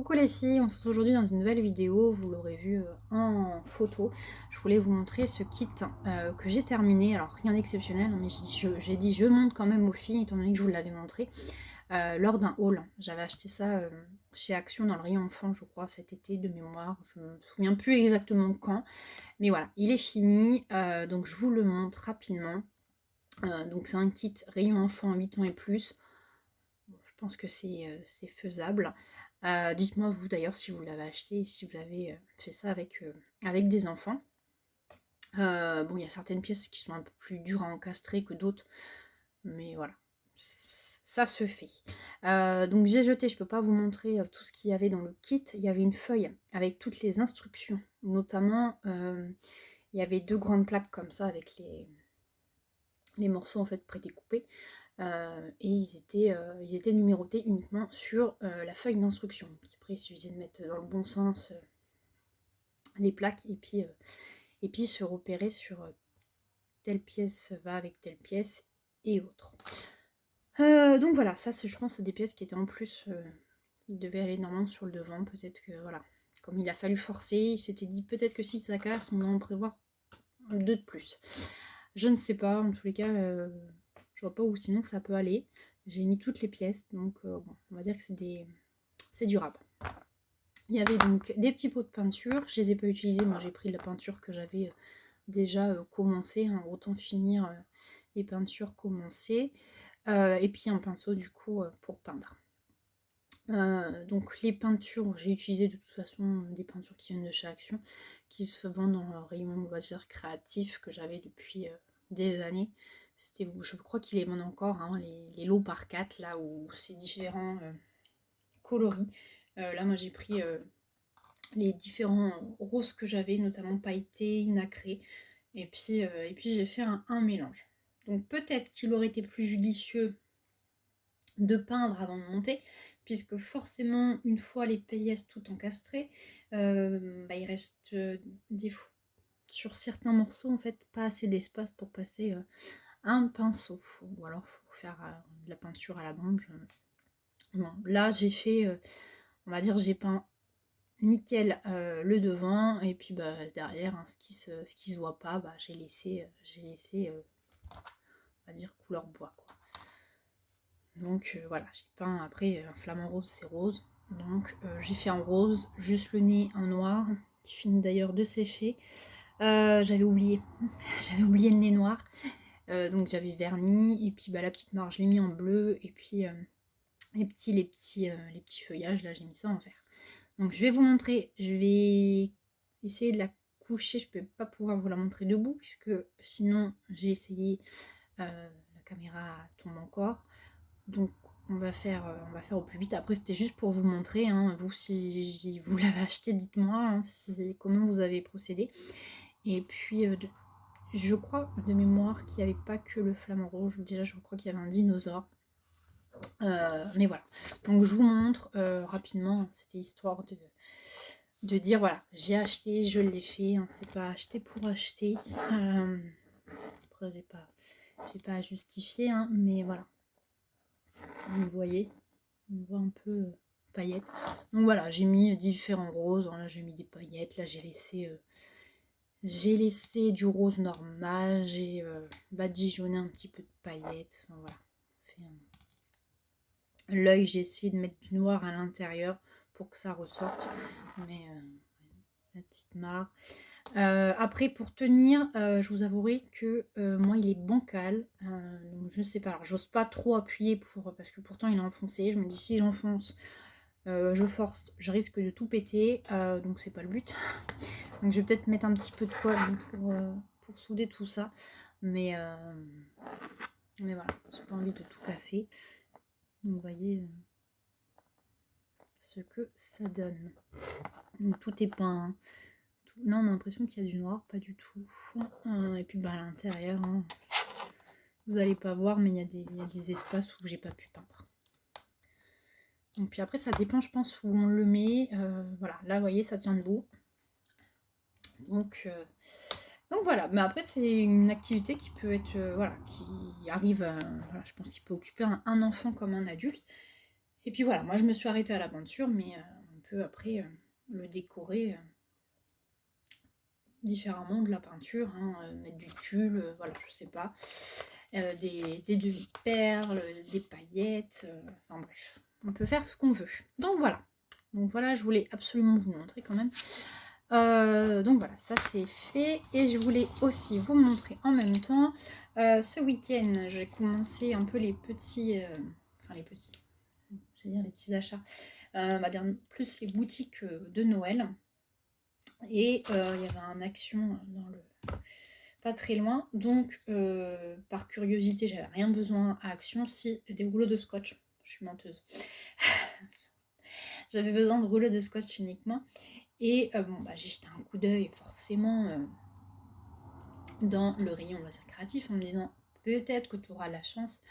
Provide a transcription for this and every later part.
Coucou les filles, on se retrouve aujourd'hui dans une nouvelle vidéo, vous l'aurez vu en photo. Je voulais vous montrer ce kit que j'ai terminé, alors rien d'exceptionnel, mais j'ai dit je montre quand même aux filles étant donné que je vous l'avais montré lors d'un haul. J'avais acheté ça chez Action dans le rayon enfant je crois cet été de mémoire, je me souviens plus exactement quand, mais voilà, il est fini, donc je vous le montre rapidement. Donc c'est un kit rayon enfant 8 ans et plus. Je pense que c'est faisable. Dites-moi vous d'ailleurs si vous l'avez acheté, si vous avez fait ça avec des enfants. Bon, il y a certaines pièces qui sont un peu plus dures à encastrer que d'autres, mais voilà, ça se fait. Donc j'ai jeté, je peux pas vous montrer tout ce qu'il y avait dans le kit. Il y avait une feuille avec toutes les instructions, notamment il y avait 2 grandes plaques comme ça avec les morceaux en fait prédécoupés. Et ils étaient numérotés uniquement sur la feuille d'instruction. Après, il suffisait de mettre dans le bon sens les plaques et puis se repérer sur telle pièce va avec telle pièce et autres. Donc voilà, ça je pense c'est des pièces qui étaient en plus, qui devaient aller normalement sur le devant. Peut-être que voilà, comme il a fallu forcer, il s'était dit peut-être que si ça casse, on va en prévoir 2 de plus. Je ne sais pas, en tous les cas, je vois pas où sinon ça peut aller. J'ai mis toutes les pièces, donc bon, on va dire que c'est durable. Il y avait donc des petits pots de peinture, je les ai pas utilisés, moi j'ai pris la peinture que j'avais déjà commencé, hein, autant finir les peintures commencées. Et puis un pinceau du coup pour peindre. Donc les peintures, j'ai utilisé de toute façon des peintures qui viennent de chez Action, qui se vendent dans le rayon loisirs créatifs que j'avais depuis des années. Je crois qu'ils les vendent encore, hein, les lots par 4 là où c'est différents coloris. Là moi j'ai pris les différents roses que j'avais, notamment pailletés, nacrés, et puis j'ai fait un mélange. Donc peut-être qu'il aurait été plus judicieux de peindre avant de monter, puisque forcément une fois les pièces tout encastrées, il reste des fois sur certains morceaux en fait pas assez d'espace pour passer un pinceau, ou alors faut faire de la peinture à la branche. Bon, là j'ai fait, on va dire j'ai peint nickel le devant, et puis derrière hein, ce qui se voit pas, j'ai laissé on va dire couleur bois quoi. Donc voilà, j'ai peint après un flamant rose, c'est rose. Donc j'ai fait en rose, juste le nez en noir, qui finit d'ailleurs de sécher. J'avais oublié, j'avais oublié le nez noir. Donc j'avais verni, et puis la petite marge, je l'ai mis en bleu, et puis les petits feuillages, là j'ai mis ça en vert. Donc je vais vous montrer, je vais essayer de la coucher, je peux pas pouvoir vous la montrer debout, puisque sinon j'ai essayé, la caméra tombe encore. Donc on va faire au plus vite. Après c'était juste pour vous montrer, hein, vous si vous l'avez acheté, dites-moi hein, comment vous avez procédé. Et puis je crois de mémoire qu'il n'y avait pas que le flamant rouge, déjà je crois qu'il y avait un dinosaure. Mais voilà, donc je vous montre rapidement, c'était histoire de dire voilà, j'ai acheté, je l'ai fait, hein, c'est pas acheté pour acheter. Après j'ai pas à justifier, hein, mais voilà. Vous voyez, on voit un peu paillettes. Donc voilà, j'ai mis différents roses. Là j'ai mis des paillettes, là j'ai laissé du rose normal, j'ai badigeonné un petit peu de paillettes. Enfin, voilà. L'œil, j'ai essayé de mettre du noir à l'intérieur pour que ça ressorte. Mais la petite mare. Après pour tenir, je vous avouerai que moi il est bancal, donc je sais pas, alors j'ose pas trop appuyer parce que pourtant il est enfoncé, je me dis si j'enfonce, je force, je risque de tout péter, donc c'est pas le but. Donc je vais peut-être mettre un petit peu de colle pour souder tout ça, mais voilà, j'ai pas envie de tout casser. Donc vous voyez ce que ça donne. Donc tout est peint, hein. Là on a l'impression qu'il y a du noir, pas du tout. Et puis à l'intérieur, hein, vous allez pas voir, mais il y a des espaces où j'ai pas pu peindre. Donc puis après ça dépend, je pense, où on le met. Voilà, là vous voyez ça tient debout. Donc voilà, mais après c'est une activité qui peut être, voilà, qui arrive, voilà, je pense qu'il peut occuper un enfant comme un adulte. Et puis voilà, moi je me suis arrêtée à la peinture, mais on peut après le décorer différemment de la peinture, hein, mettre du tulle, voilà, je sais pas, des demi-perles, des paillettes, enfin bref, on peut faire ce qu'on veut. Donc voilà, je voulais absolument vous montrer quand même. Donc voilà, ça c'est fait. Et je voulais aussi vous montrer en même temps, ce week-end, j'ai commencé un peu les petits, enfin les petits, je veux dire les petits achats, on va dire plus les boutiques de Noël. Et il y avait un Action dans le pas très loin, donc par curiosité, j'avais rien besoin à Action, si des rouleaux de scotch, je suis menteuse. J'avais besoin de rouleaux de scotch uniquement. Et bon, bah, j'ai jeté un coup d'œil forcément dans le rayon loisirs créatifs en me disant peut-être que tu auras la chance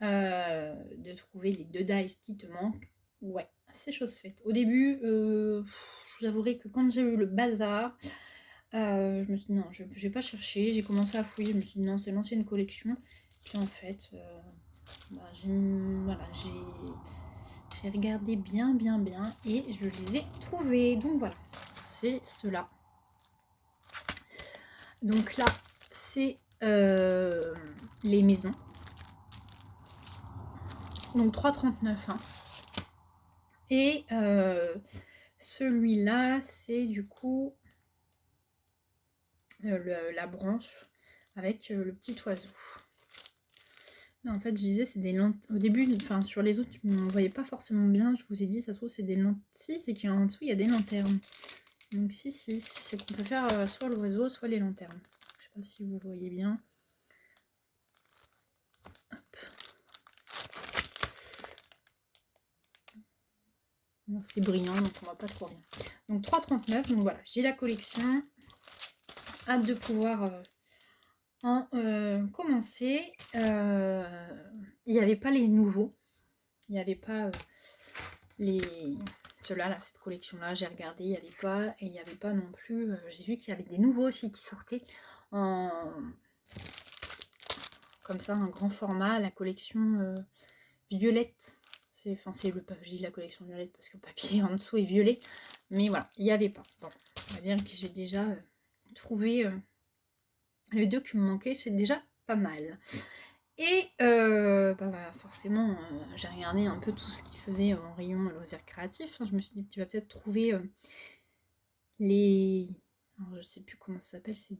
de trouver les 2 dies qui te manquent. Ouais, c'est chose faite. Au début, je vous avouerai que quand j'ai eu le bazar, je me suis dit non, je vais pas chercher. J'ai commencé à fouiller, je me suis dit non, c'est l'ancienne collection. Puis en fait, bah, j'ai regardé bien et je les ai trouvés. Donc voilà, c'est ceux-là. Donc là, c'est les maisons. Donc 3,39 hein. Et celui-là, c'est du coup la branche avec le petit oiseau. Mais en fait, je disais, c'est des lentilles. Au début, enfin sur les autres, je ne voyais pas forcément bien. Je vous ai dit, ça se trouve, c'est des lentilles. C'est qu'en dessous, il y a des lanternes. Donc si, c'est qu'on peut faire soit l'oiseau, soit les lanternes. Je sais pas si vous voyez bien. C'est brillant, donc on voit pas trop bien. Donc 3,39, donc voilà, j'ai la collection. Hâte de pouvoir en commencer. Il n'y avait pas les nouveaux. Il n'y avait pas les... Ceux-là, là, cette collection-là, j'ai regardé, il n'y avait pas. Et il n'y avait pas non plus... j'ai vu qu'il y avait des nouveaux aussi qui sortaient en... Comme ça, un grand format, la collection violette. Enfin, c'est le... Je dis la collection violette parce que le papier en dessous est violet. Mais voilà, il n'y avait pas. Bon, on va dire que j'ai déjà trouvé... les 2 qui me manquaient, c'est déjà pas mal. Et bah, forcément, j'ai regardé un peu tout ce qui faisait en rayon loisirs créatifs. Je me suis dit, tu vas peut-être trouver les... Alors, je sais plus comment ça s'appelle, c'est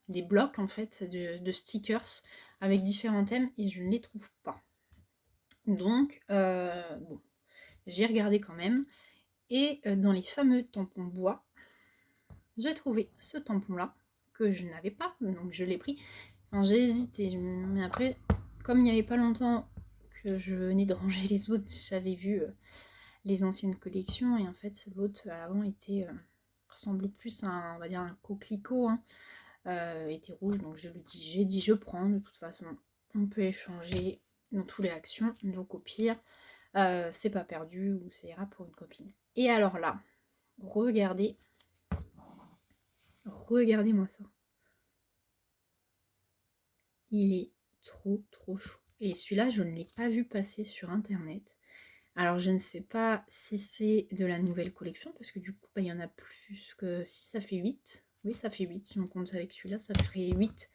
des blocs en fait de stickers avec différents thèmes et je ne les trouve pas. Donc, bon, j'ai regardé quand même. Et dans les fameux tampons bois, j'ai trouvé ce tampon-là que je n'avais pas, donc je l'ai pris. Enfin, j'ai hésité, mais après, comme il n'y avait pas longtemps que je venais de ranger les autres, j'avais vu les anciennes collections et en fait l'autre avant ressemblait plus à un, on va dire un coquelicot, hein, était rouge, donc j'ai dit je prends, de toute façon on peut échanger dans toutes les actions, donc au pire c'est pas perdu ou ça ira pour une copine. Et alors là, regardez-moi ça. Il est trop chou. Et celui-là, je ne l'ai pas vu passer sur internet. Alors, je ne sais pas si c'est de la nouvelle collection, parce que du coup, bah, il y en a plus que... Si, ça fait 8. Oui, ça fait 8. Si on compte avec celui-là, ça ferait 8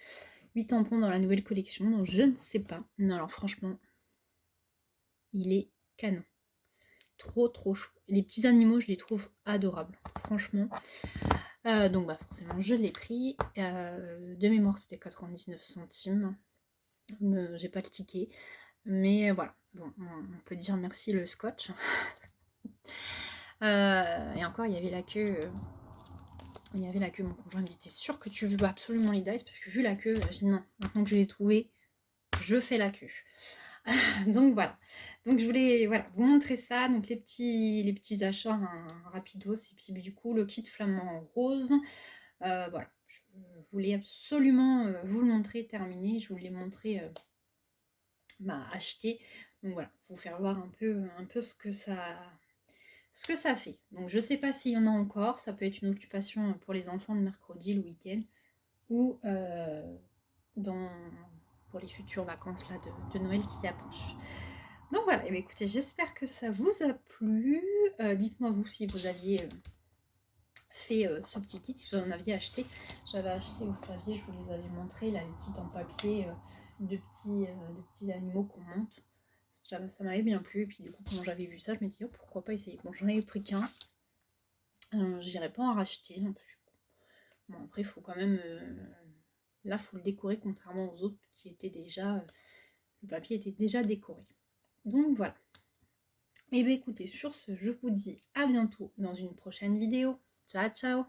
tampons dans la nouvelle collection. Donc, je ne sais pas. Non, alors franchement, il est canon. Trop chou. Les petits animaux, je les trouve adorables. Franchement. Donc, bah, forcément, je l'ai pris. De mémoire, c'était 99 centimes. J'ai pas le ticket. Mais voilà. Bon, on peut dire merci le scotch. Et encore, il y avait la queue. Mon conjoint me dit, t'es sûr que tu veux absolument les dice? Parce que vu la queue, j'ai dit non, maintenant que je les ai trouvés, je fais la queue. Donc voilà. Donc je voulais vous montrer ça. Donc les petits achats rapidos. Et puis du coup, le kit flamand rose. Voilà. Je voulais absolument vous le montrer terminé. Je voulais montrer acheté. Donc voilà, vous faire voir un peu ce que ça fait. Donc je sais pas s'il y en a encore, ça peut être une occupation pour les enfants le mercredi, le week-end, ou pour les futures vacances là, de Noël qui approchent. Donc voilà, et bien écoutez, j'espère que ça vous a plu. Dites-moi vous si vous aviez fait ce petit kit, si vous en aviez acheté. J'avais acheté, vous saviez, je vous les avais montré, là, les kits en papier de petits animaux qu'on monte. Ça m'avait bien plu, et puis du coup, quand j'avais vu ça, je me dis, oh, pourquoi pas essayer. Bon, j'en avais pris qu'un. J'irai pas en racheter. Hein, parce que... Bon, après, il faut quand même... Là, il faut le décorer, contrairement aux autres qui étaient déjà... le papier était déjà décoré. Donc voilà. Et bien écoutez, sur ce, je vous dis à bientôt dans une prochaine vidéo. Ciao, ciao!